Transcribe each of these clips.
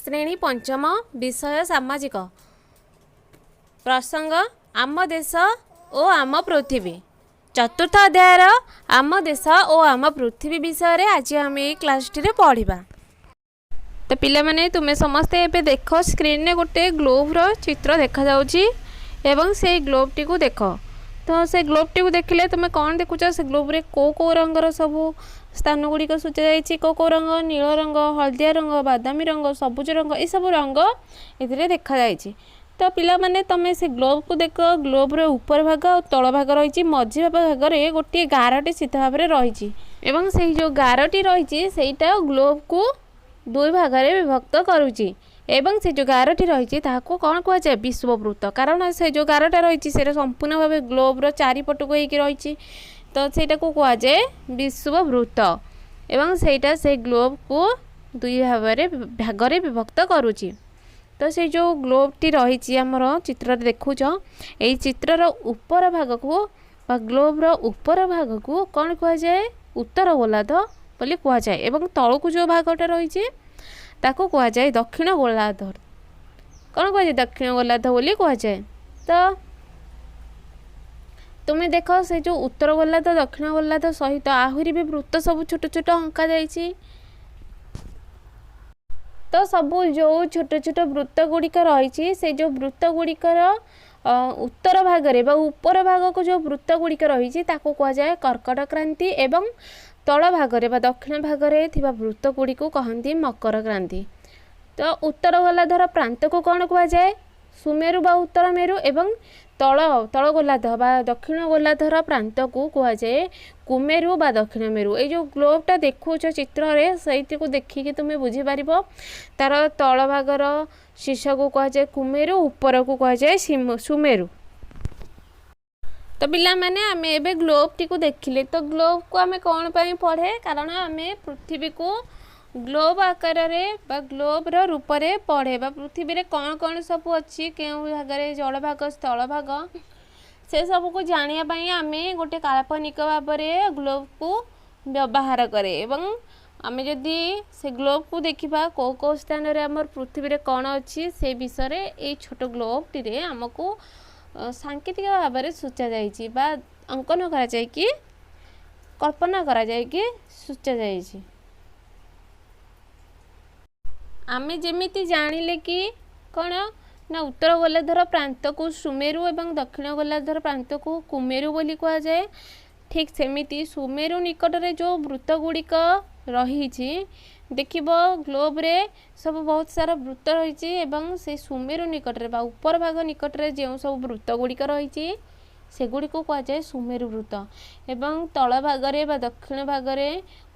श्रेणी पंचम विषय सामाजिक प्रसंग आम देश और आम पृथ्वी चतुर्थ अध्यायर आम देश और आम पृथ्वी विषय रे आज आम ये क्लास टी पढ़ा। तो पिला माने तुम्हें समस्ते एबे देख स्क्रीन ने गोटे ग्लोब रो चित्र देखा जाउची एवं से ग्लोब टी को देख। तो से ग्लोब टी को देखिले तुम्हें कौन देखुच से ग्लोब रे को रंगर सबू स्थान गुड़िक सूचा जाइए को रंग नील रंग हलदिया रंग बादामी रंग सबुज रंग ये सब रंग ये देखा जाइए। तो पिला माने तमें से ग्लोब को देख ग्लोब रे ऊपर भाग और तल भाग रही मझी भाग में गोटे गारटी सीधा भाव में रही एवं से जो गारटी रही सेटा ग्लोब को दुई भाग में विभक्त करुच्ची एवं से जो गारटी रही कौन कहुए विश्ववृत्त कारण से जो गारटा रही से संपूर्ण भाव ग्लोब चारिपट को होकर रही तो सेटा को कहुए विश्ववृत्त एवं सेटा से ग्लोब को दुई भाग में विभक्त करुच्ची। तो से जो ग्लोब टी रही आमर चित्र देखुच यही चित्रर ऊपर भाग को ग्लोब ऊपर भाग को कौन कहुए उत्तर गोलार्ध बोली कहुए एवं तलू जो भागटा रही ताको कहुए दक्षिण गोलार्ध कौन कहुए दक्षिण गोलार्ध बोली कहुए। तो तुम्हें देख से जो उत्तर गोलार्ध दक्षिण गोलार्ध सहित आहरी भी वृत्त सब छोट छोट अंका जाइए। तो सबू जो छोट छोट वृत्त गुड़िक रही से जो वृत्त गुड़िकर उत्तर भाग में ऊपर भाग को जो वृत्त गुड़िक रही कहुए कर्कट क्रांति एवं तल भाग में दक्षिण भाग में वृत्त गुड़ी को कहती मकर क्रांति। तो उत्तर गोलार्धर प्रांत को कौन कहुए सुमेरु बा उत्तर मेरु एवं तल गोलार्ध बा दक्षिण गोलार्धर प्रांत को कहुए कुमेरु बा दक्षिण मेरु। ये जो ग्लोबटा देखुच चित्र रे सही को देखिए तुम्हें बुझीपार तार तल भागर शीर्ष को कहुए कुमेरु ऊपर को कहुए सुमेरु। तो पिला माने आमे एबे ग्लोब टी को देखिले तो ग्लोब को आमे कौन पाई पढ़े कारण आमे पृथ्वी को ग्लोब आकार रे बा ग्लोब रो रूप रे पढ़े बा पृथ्वी रे कौन कौन सब अच्छी केउ भाग रे जल भाग स्थल भाग से सब को जानिया पाई आमे गोटे काल्पनिक भाव रे ग्लोब को व्यवहार करे एवं आमे जदि से ग्लोब को देखिबा को स्थान रे हमर पृथ्वी रे कौन अच्छी से विषय रे ए छोट ग्लोब टी रे हमको सांकेतिक भाव में सूचा जाइए बा अंकन करा जाए कि कल्पना करा जाए कि सूचा जाइए। आमे जेमिति जानिले कि कौन ना उत्तर गोलार्धर प्रांत को सुमेरु एवं दक्षिण गोलार्धर प्रांत को कुमेरु बोली कहा जाए ठीक सेमिति सुमेरु निकट रे जो वृत्त गुड़िक रही देखिब ग्लोब रे सब बहुत सारा वृत्त रही एवं से सुमेरु निकट रे बा ऊपर भाग निकट रे जो सब वृत्त गुड़िक रही सेगुड़ी को कहुए सुमेरु वृत्त एवं तल भाग रे बा दक्षिण भाग रे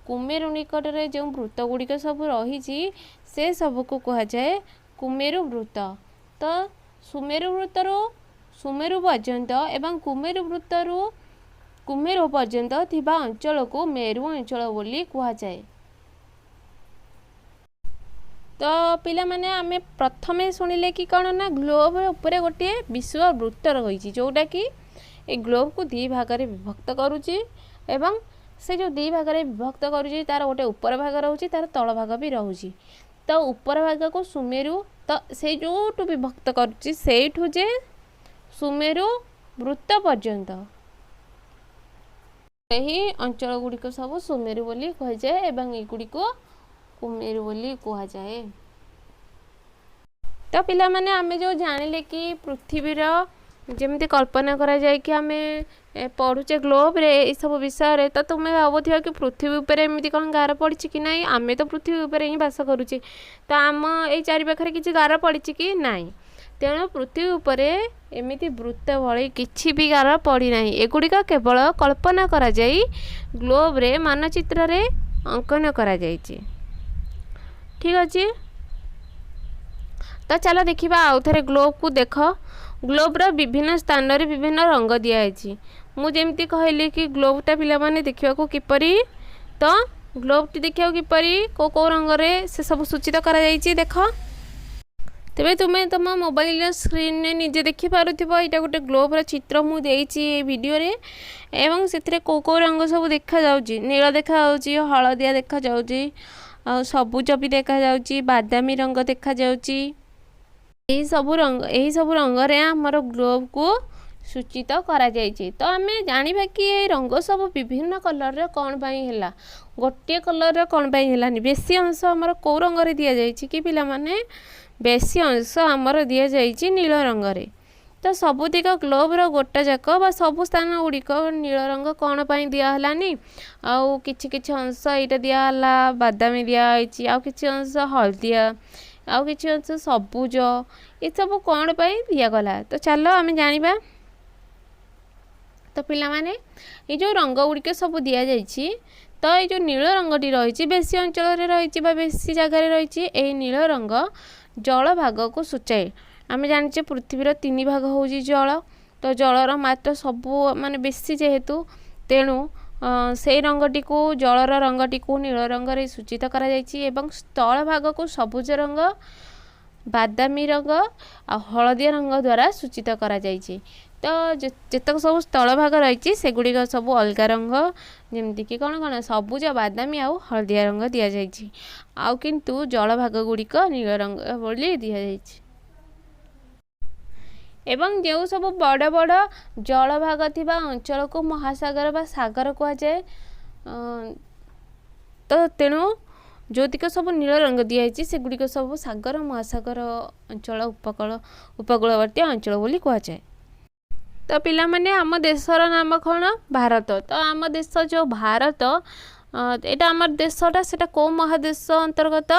कुमेरु निकट रे जो वृत्त गुड़िक सब रही से सब को कहुए कुमेरु वृत्त। तो सुमेरु वृत्तरु सुमेरु पर्यंत एवं कुमेरु वृत्तरु कुमेरु पर्यंत थिबा अंचल को मेरु अंचल बोली कहुए। तो पिला माने आमे प्रथमे सुनिले कि कौन ना ग्लोब ऊपर गोटे विश्व वृत्त रही जोटा कि ए ग्लोब को दी भाग में विभक्त करुच्ची एवं से जो दी भाग में विभक्त करुच्ची तार गोटे ऊपर भाग रोचे तार तल भाग भी रोचे। तो ऊपर भाग को सुमेरु तो से जो विभक्त करुच्ची सेठू जे सुमेरु वृत्त पर्यंत यही अंचल गुड़िक सब सुमेरु बोली कहुए एवं एगुड़ी को कुमेरु बोली कहुए। तो पिला माने आमे जो जानिले कि पृथ्वीर जमी कल्पना करा जाए कि आमे पढ़ुचे ग्लोब रे ये सब विषय रे तो तुम्हें भावुथिबा कि पृथ्वी उपर एमती कौन गार पड़ी कि नहीं आमे तो पृथ्वी उपर ही बास करुचे तो आम ये चारि पाखरे किछि गार पड़ी कि नहीं तेणु पृथ्वी उपर एमती वृत्त भली किछि भी गार पड़ी नहीं एगुड़िक केवल कल्पना करा जाई ग्लोब रे मानचित्र रे अंकन करा जाइए। ठीक अच्छे तो चलो देखिबा आउ थे ग्लोब को देख ग्लोब रो विभिन्न स्थान रे विभिन्न रंग दिखाई मु जेमती कहली कि ग्लोबटा पिला माने देखा किपरि तो ग्लोब टी देखा किपरि को रंग रे से सब सूचित करा जाइए देख तेरे तुम्हें तुम मोबाइल स्क्रीन ने निजे देखी पारुथिबो एटा गोटे ग्लोब रो चित्र मु देइछि वीडियो रे एवं सेथिरे को रंग सब देखा जाउछि नील देखा जाउछि हलदिया देखा जाउछि ସବୁଜ ବି ଦେଖାଯାଉଛି, ବାଦାମୀ ରଙ୍ଗ ଦେଖାଯାଉଛି। ଏହି ସବୁ ରଙ୍ଗରେ ଆମର ଗ୍ଲୋବକୁ ସୂଚିତ କରାଯାଇଛି। ତ ଆମେ ଜାଣିବା କି এই ରଙ୍ଗ ସବୁ ବିଭିନ୍ନ କଲରର କ'ଣ ପାଇଁ ହେଲା, ଗୋଟିଏ କଲରର କ'ଣ ପାଇଁ ହେଲାନି। ବେଶୀ ଅଂଶ ଆମର କେଉଁ ରଙ୍ଗରେ ଦିଆଯାଇଛି କି ପିଲାମାନେ? ବେଶୀ ଅଂଶ ଆମର ଦିଆଯାଇଛି ନୀଳ ରଙ୍ଗରେ। ତ ସବୁତିକ ଗ୍ଲୋବର ଗୋଟା ଯାକ ବା ସବୁ ସ୍ଥାନ ଗୁଡ଼ିକ ନୀଳ ରଙ୍ଗ କ'ଣ ପାଇଁ ଦିଆହେଲାନି? ଆଉ କିଛି କିଛି ଅଂଶ ଏଇଟା ଦିଆହେଲା ବାଦାମୀ ଦିଆହେଇଛି, ଆଉ କିଛି ଅଂଶ ହଳଦିଆ, ଆଉ କିଛି ଅଂଶ ସବୁଜ, ଏସବୁ କ'ଣ ପାଇଁ ଦିଆଗଲା? ତ ଚାଲ ଆମେ ଜାଣିବା। ତ ପିଲାମାନେ এই ଯେଉଁ ରଙ୍ଗ ଗୁଡ଼ିକ ସବୁ ଦିଆଯାଇଛି, ତ এই ଯେଉଁ ନୀଳ ରଙ୍ଗଟି ରହିଛି ବେଶୀ ଅଞ୍ଚଳରେ ରହିଛି ବା ବେଶୀ ଜାଗାରେ ରହିଛି, ଏହି ନୀଳ ରଙ୍ଗ ଜଳ ଭାଗକୁ ସୂଚାଏ। ଆମେ ଜାଣିଛେ ପୃଥିବୀର 3 ଭାଗ ହେଉଛି ଜଳ। ତ ଜଳର ମାତ୍ରା ସବୁ ମାନେ ବେଶୀ ଯେହେତୁ, ତେଣୁ ସେଇ ରଙ୍ଗଟିକୁ ଜଳର ରଙ୍ଗଟିକୁ ନୀଳ ରଙ୍ଗରେ ସୂଚିତ କରାଯାଇଛି ଏବଂ ସ୍ଥଳ ଭାଗକୁ ସବୁଜ ରଙ୍ଗ, ବାଦାମୀ ରଙ୍ଗ ଆଉ ହଳଦିଆ ରଙ୍ଗ ଦ୍ୱାରା ସୂଚିତ କରାଯାଇଛି। ତ ଯେତକ ସବୁ ସ୍ଥଳ ଭାଗ ରହିଛି ସେଗୁଡ଼ିକ ସବୁ ଅଲଗା ରଙ୍ଗ, ଯେମିତିକି କ'ଣ କ'ଣ ସବୁଜ, ବାଦାମୀ ଆଉ ହଳଦିଆ ରଙ୍ଗ ଦିଆଯାଇଛି। ଆଉ କିନ୍ତୁ ଜଳ ଭାଗ ଗୁଡ଼ିକ ନୀଳ ରଙ୍ଗ ବୋଲି ଦିଆଯାଇଛି। ଏବଂ ଯେଉଁ ସବୁ ବଡ଼ ବଡ଼ ଜଳଭାଗ ଥିବା ଅଞ୍ଚଳକୁ ମହାସାଗର ବା ସାଗର କୁହାଯାଏ। ତ ତେଣୁ ଯେଉଁତିକ ସବୁ ନୀଳ ରଙ୍ଗ ଦିଆଯାଇଛି ସେଗୁଡ଼ିକ ସବୁ ସାଗର, ମହାସାଗର ଅଞ୍ଚଳ, ଉପକୂଳବର୍ତ୍ତୀ ଅଞ୍ଚଳ ବୋଲି କୁହାଯାଏ। ତ ପିଲାମାନେ ଆମ ଦେଶର ନାମ କ'ଣ? ଭାରତ। ତ ଆମ ଦେଶ ଯେଉଁ ଭାରତ, ଏଇଟା ଆମର ଦେଶଟା ସେଟା କେଉଁ ମହାଦେଶ ଅନ୍ତର୍ଗତ?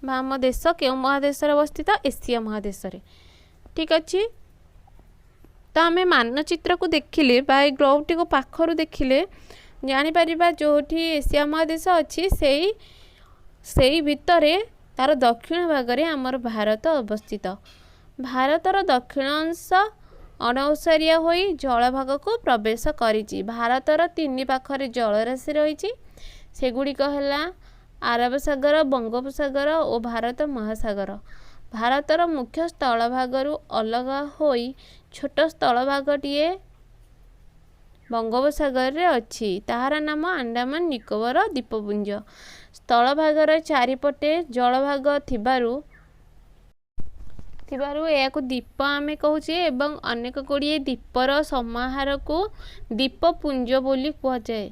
ବା ଆମ ଦେଶ କେଉଁ ମହାଦେଶରେ ଅବସ୍ଥିତ? ଏସିଆ ମହାଦେଶରେ। ଠିକ୍ ଅଛି। ତ ଆମେ ମାନଚିତ୍ରକୁ ଦେଖିଲେ ବା ଏଇ ଗ୍ଲୋବଟିକୁ ପାଖରୁ ଦେଖିଲେ ଜାଣିପାରିବା ଯେଉଁଠି ଏସିଆ ମହାଦେଶ ଅଛି ସେଇ ଭିତରେ ତାର ଦକ୍ଷିଣ ଭାଗରେ ଆମର ଭାରତ ଅବସ୍ଥିତ। ଭାରତର ଦକ୍ଷିଣ ଅଂଶ ଅଣଓସାରିଆ ହୋଇ ଜଳଭାଗକୁ ପ୍ରବେଶ କରିଛି। ଭାରତର 3 ପାଖରେ ଜଳରାଶି ରହିଛି, ସେଗୁଡ଼ିକ ହେଲା ଆରବ ସାଗର, ବଙ୍ଗୋପସାଗର ଓ ଭାରତ ମହାସାଗର। ଭାରତର ମୁଖ୍ୟ ସ୍ଥଳଭାଗରୁ ଅଲଗା ହୋଇ ଛୋଟ ସ୍ଥଳଭାଗଟିଏ ବଙ୍ଗୋପସାଗରରେ ଅଛି, ତାହାର ନାମ ଆଣ୍ଡାମାନ ନିକୋବର ଦ୍ୱୀପପୁଞ୍ଜ। ସ୍ଥଳଭାଗର ଚାରିପଟେ ଜଳଭାଗ ଥିବାରୁ ଏହାକୁ ଦ୍ୱୀପ ଆମେ କହୁଛେ ଏବଂ ଅନେକ ଗୁଡ଼ିଏ ଦ୍ୱୀପର ସମାହାରକୁ ଦ୍ୱୀପପୁଞ୍ଜ ବୋଲି କୁହାଯାଏ।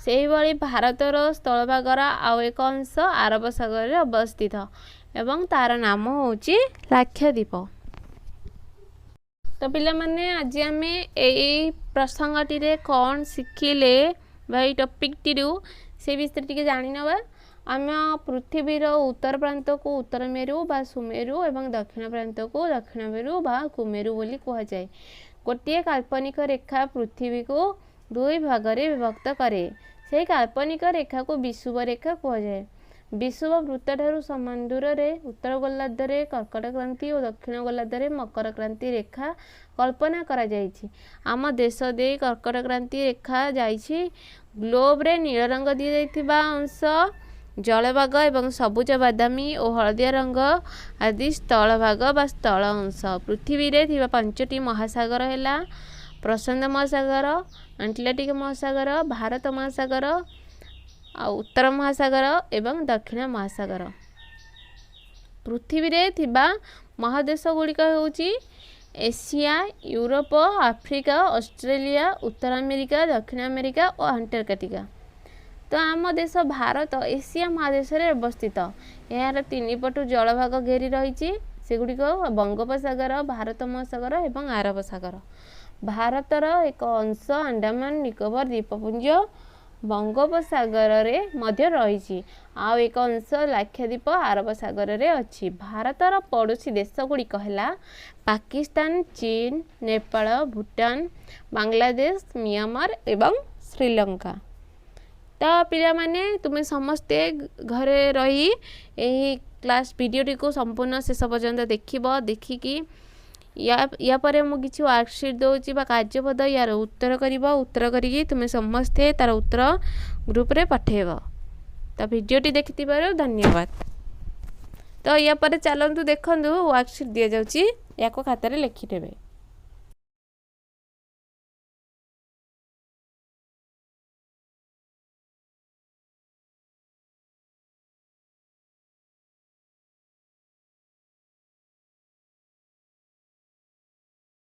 ସେହିଭଳି ଭାରତର ସ୍ଥଳଭାଗର ଆଉ ଏକ ଅଂଶ ଆରବ ସାଗରରେ ଅବସ୍ଥିତ ଏବଂ ତାର ନାମ ହେଉଛି ଲାକ୍ଷାଦ୍ୱୀପ। ତ ପିଲାମାନେ ଆଜି ଆମେ ଏଇ ପ୍ରସଙ୍ଗଟିରେ କ'ଣ ଶିଖିଲେ ବା ଏଇ ଟପିକଟିରୁ ସେ ବିଷୟରେ ଟିକେ ଜାଣିନେବା। ଆମ ପୃଥିବୀର ଉତ୍ତର ପ୍ରାନ୍ତକୁ ଉତ୍ତର ମେରୁ ବା ସୁମେରୁ ଏବଂ ଦକ୍ଷିଣ ପ୍ରାନ୍ତକୁ ଦକ୍ଷିଣ ମେରୁ ବା କୁମେରୁ ବୋଲି କୁହାଯାଏ। ଗୋଟିଏ କାଳ୍ପନିକ ରେଖା ପୃଥିବୀକୁ 2 ଭାଗରେ ବିଭକ୍ତ କରେ। ସେହି କାଳ୍ପନିକ ରେଖାକୁ ବିଷୁବ ରେଖା କୁହାଯାଏ। ବିଷୁବ ବୃତ୍ତଠାରୁ ସମାନ ଦୂରରେ ଉତ୍ତର ଗୋଲାର୍ଦ୍ଧରେ କର୍କଟ କ୍ରାନ୍ତି ଓ ଦକ୍ଷିଣ ଗୋଲାର୍ଦ୍ଧରେ ମକର କ୍ରାନ୍ତି ରେଖା କଳ୍ପନା କରାଯାଇଛି। ଆମ ଦେଶ ଦେଇ କର୍କଟ କ୍ରାନ୍ତି ରେଖା ଯାଇଛି। ଗ୍ଲୋବରେ ନୀଳ ରଙ୍ଗ ଦିଆଯାଇଥିବା ଅଂଶ ଜଳଭାଗ ଏବଂ ସବୁଜ, ବାଦାମୀ ଓ ହଳଦିଆ ରଙ୍ଗ ଆଦି ସ୍ଥଳଭାଗ ବା ସ୍ଥଳ ଅଂଶ। ପୃଥିବୀରେ ଥିବା 5ଟି ମହାସାଗର ହେଲା ପ୍ରଶାନ୍ତ ମହାସାଗର, ଆଟଲାଣ୍ଟିକ ମହାସାଗର, ଭାରତ ମହାସାଗର ଆଉ ଉତ୍ତର ମହାସାଗର ଏବଂ ଦକ୍ଷିଣ ମହାସାଗର। ପୃଥିବୀରେ ଥିବା ମହାଦେଶ ଗୁଡ଼ିକ ହେଉଛି ଏସିଆ, ୟୁରୋପ, ଆଫ୍ରିକା, ଅଷ୍ଟ୍ରେଲିଆ, ଉତ୍ତର ଆମେରିକା, ଦକ୍ଷିଣ ଆମେରିକା ଓ ଆଣ୍ଟାର୍କଟିକା। ତ ଆମ ଦେଶ ଭାରତ ଏସିଆ ମହାଦେଶରେ ଅବସ୍ଥିତ। ଏହାର 3 ପଟୁ ଜଳଭାଗ ଘେରି ରହିଛି, ସେଗୁଡ଼ିକ ବଙ୍ଗୋପସାଗର, ଭାରତ ମହାସାଗର ଏବଂ ଆରବ ସାଗର। ଭାରତର ଏକ ଅଂଶ ଆଣ୍ଡାମାନ ନିକୋବର ଦ୍ୱୀପପୁଞ୍ଜ ବଙ୍ଗୋପସାଗରରେ ମଧ୍ୟ ରହିଛି, ଆଉ ଏକ ଅଂଶ ଲାକ୍ଷାଦ୍ୱୀପ ଆରବ ସାଗରରେ ଅଛି। ଭାରତର ପଡ଼ୋଶୀ ଦେଶ ଗୁଡ଼ିକ ହେଲା ପାକିସ୍ତାନ, ଚୀନ, ନେପାଳ, ଭୁଟାନ, ବାଂଲାଦେଶ, ମିଆଁମାର ଏବଂ ଶ୍ରୀଲଙ୍କା। ତ ପିଲାମାନେ ତୁମେ ସମସ୍ତେ ଘରେ ରହି ଏହି କ୍ଲାସ୍ ଭିଡ଼ିଓଟିକୁ ସମ୍ପୂର୍ଣ୍ଣ ଶେଷ ପର୍ଯ୍ୟନ୍ତ ଦେଖିବ। ଦେଖିକି ୟା ପରେ ମୁଁ କିଛି ୱାର୍କସିଟ୍ ଦେଉଛି ବା କାର୍ଯ୍ୟପଦ, ୟାର ଉତ୍ତର କରିବ। ଉତ୍ତର କରିକି ତୁମେ ସମସ୍ତେ ତାର ଉତ୍ତର ଗ୍ରୁପରେ ପଠାଇବ। ତ ଭିଡ଼ିଓଟି ଦେଖିଥିବାରୁ ଧନ୍ୟବାଦ। ତ ୟା ପରେ ଚାଲନ୍ତୁ ଦେଖନ୍ତୁ ୱାର୍କସିଟ୍ ଦିଆଯାଉଛି, ୟାକୁ ଖାତାରେ ଲେଖିଦେବେ।